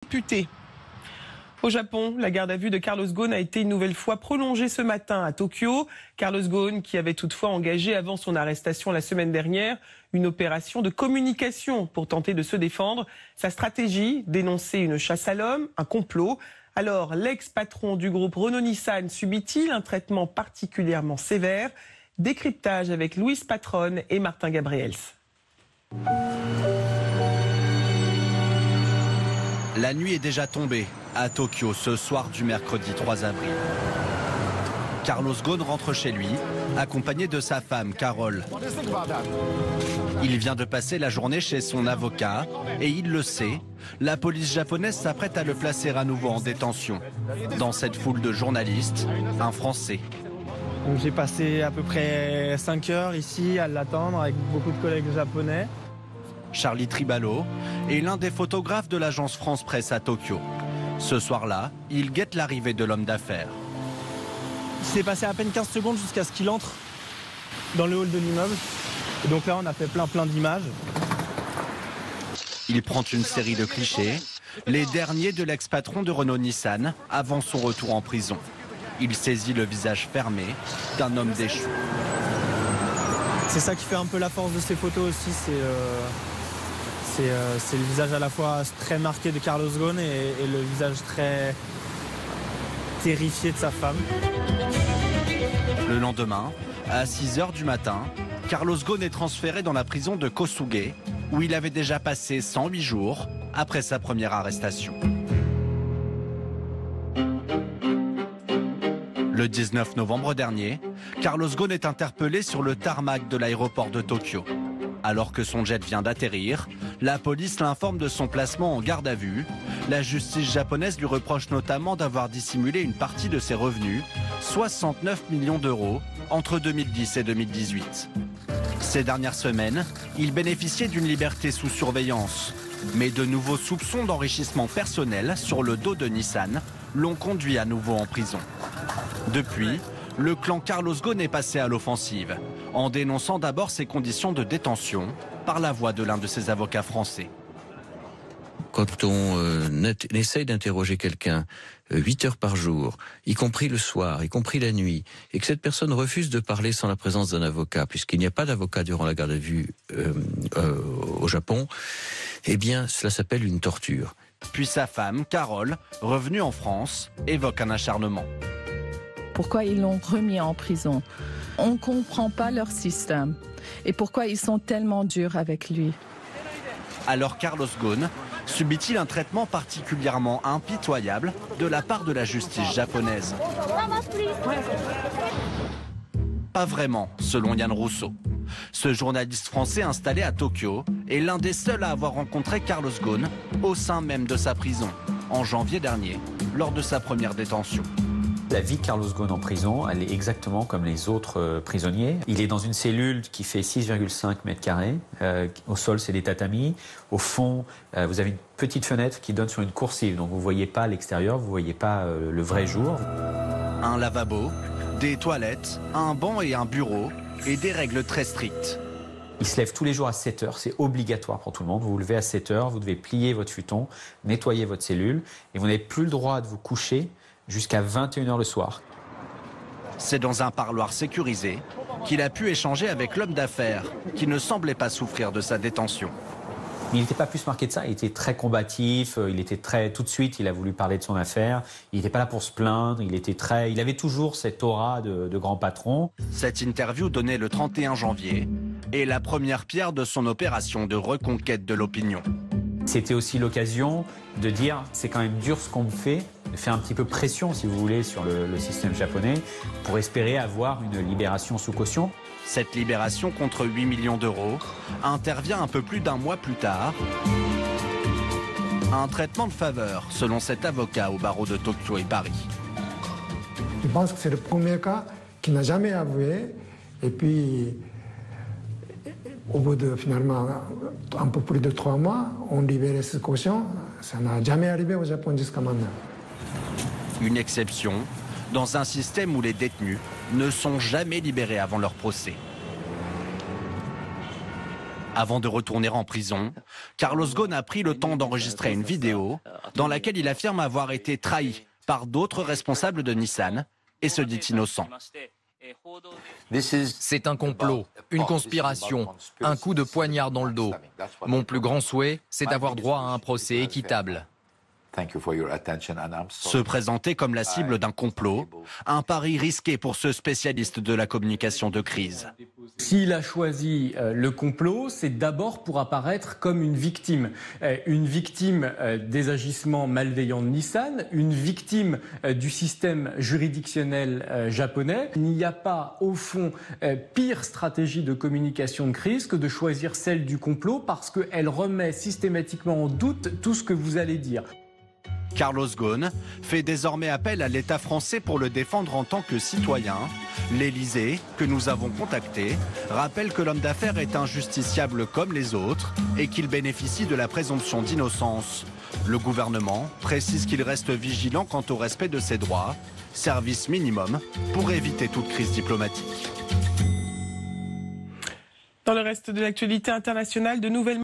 Député. Au Japon, la garde à vue de Carlos Ghosn a été une nouvelle fois prolongée ce matin à Tokyo. Carlos Ghosn, qui avait toutefois engagé avant son arrestation la semaine dernière une opération de communication pour tenter de se défendre. Sa stratégie, dénoncer une chasse à l'homme, un complot. Alors, l'ex-patron du groupe Renault-Nissan subit-il un traitement particulièrement sévère? Décryptage avec Louise Patronne et Martin Gabriels. La nuit est déjà tombée à Tokyo ce soir du mercredi 3 avril. Carlos Ghosn rentre chez lui, accompagné de sa femme, Carole. Il vient de passer la journée chez son avocat et il le sait, la police japonaise s'apprête à le placer à nouveau en détention. Dans cette foule de journalistes, un Français. J'ai passé à peu près 5 heures ici à l'attendre avec beaucoup de collègues japonais. Charlie Tribalo est l'un des photographes de l'agence France Presse à Tokyo. Ce soir-là, il guette l'arrivée de l'homme d'affaires. Il s'est passé à peine 15 secondes jusqu'à ce qu'il entre dans le hall de l'immeuble. Et donc là, on a fait plein d'images. Il prend une série de clichés, les derniers de l'ex-patron de Renault-Nissan avant son retour en prison. Il saisit le visage fermé d'un homme déchu. C'est ça qui fait un peu la force de ces photos aussi, c'est le visage à la fois très marqué de Carlos Ghosn et le visage très terrifié de sa femme. Le lendemain, à 6 h du matin, Carlos Ghosn est transféré dans la prison de Kosuge, où il avait déjà passé 108 jours après sa première arrestation. Le 19 novembre dernier, Carlos Ghosn est interpellé sur le tarmac de l'aéroport de Tokyo. Alors que son jet vient d'atterrir, la police l'informe de son placement en garde à vue. La justice japonaise lui reproche notamment d'avoir dissimulé une partie de ses revenus, 69 millions d'euros, entre 2010 et 2018. Ces dernières semaines, il bénéficiait d'une liberté sous surveillance. Mais de nouveaux soupçons d'enrichissement personnel sur le dos de Nissan l'ont conduit à nouveau en prison. Depuis, le clan Carlos Ghosn est passé à l'offensive, en dénonçant d'abord ses conditions de détention par la voix de l'un de ses avocats français. Quand on essaye d'interroger quelqu'un 8 heures par jour, y compris le soir, y compris la nuit, et que cette personne refuse de parler sans la présence d'un avocat, puisqu'il n'y a pas d'avocat durant la garde à vue au Japon, eh bien cela s'appelle une torture. Puis sa femme, Carole, revenue en France, évoque un acharnement. Pourquoi ils l'ont remis en prison? On ne comprend pas leur système. Et pourquoi ils sont tellement durs avec lui? Alors Carlos Ghosn subit-il un traitement particulièrement impitoyable de la part de la justice japonaise? Pas vraiment, selon Yann Rousseau. Ce journaliste français installé à Tokyo est l'un des seuls à avoir rencontré Carlos Ghosn au sein même de sa prison, en janvier dernier, lors de sa première détention. La vie de Carlos Ghosn en prison, elle est exactement comme les autres prisonniers. Il est dans une cellule qui fait 6,5 mètres carrés. Au sol, c'est des tatamis. Au fond, vous avez une petite fenêtre qui donne sur une coursive. Donc vous ne voyez pas l'extérieur, vous ne voyez pas le vrai jour. Un lavabo, des toilettes, un banc et un bureau, et des règles très strictes. Il se lève tous les jours à 7 heures, c'est obligatoire pour tout le monde. Vous vous levez à 7 heures, vous devez plier votre futon, nettoyer votre cellule, et vous n'avez plus le droit de vous coucher jusqu'à 21 h le soir. C'est dans un parloir sécurisé qu'il a pu échanger avec l'homme d'affaires qui ne semblait pas souffrir de sa détention. Mais il n'était pas plus marqué de ça, il était très combatif, tout de suite il a voulu parler de son affaire, il n'était pas là pour se plaindre, il avait toujours cette aura de grand patron. Cette interview donnée le 31 janvier est la première pierre de son opération de reconquête de l'opinion. C'était aussi l'occasion de dire c'est quand même dur ce qu'on me fait, de faire un petit peu pression si vous voulez sur le système japonais pour espérer avoir une libération sous caution. Cette libération contre 8 millions d'euros intervient un peu plus d'un mois plus tard. Un traitement de faveur selon cet avocat au barreau de Tokyo et Paris. Je pense que c'est le premier cas qui n'a jamais avoué et puis au bout de finalement un peu plus de 3 mois, on libérait cette caution. Ça n'a jamais arrivé au Japon jusqu'à maintenant. Une exception dans un système où les détenus ne sont jamais libérés avant leur procès. Avant de retourner en prison, Carlos Ghosn a pris le temps d'enregistrer une vidéo dans laquelle il affirme avoir été trahi par d'autres responsables de Nissan et se dit innocent. C'est un complot, une conspiration, un coup de poignard dans le dos. Mon plus grand souhait, c'est d'avoir droit à un procès équitable. Se présenter comme la cible d'un complot, un pari risqué pour ce spécialiste de la communication de crise. S'il a choisi le complot, c'est d'abord pour apparaître comme une victime des agissements malveillants de Nissan, une victime du système juridictionnel japonais. Il n'y a pas, au fond, pire stratégie de communication de crise que de choisir celle du complot parce qu'elle remet systématiquement en doute tout ce que vous allez dire. Carlos Ghosn fait désormais appel à l'État français pour le défendre en tant que citoyen. L'Élysée, que nous avons contacté, rappelle que l'homme d'affaires est un justiciable comme les autres et qu'il bénéficie de la présomption d'innocence. Le gouvernement précise qu'il reste vigilant quant au respect de ses droits, service minimum pour éviter toute crise diplomatique. Dans le reste de l'actualité internationale, de nouvelles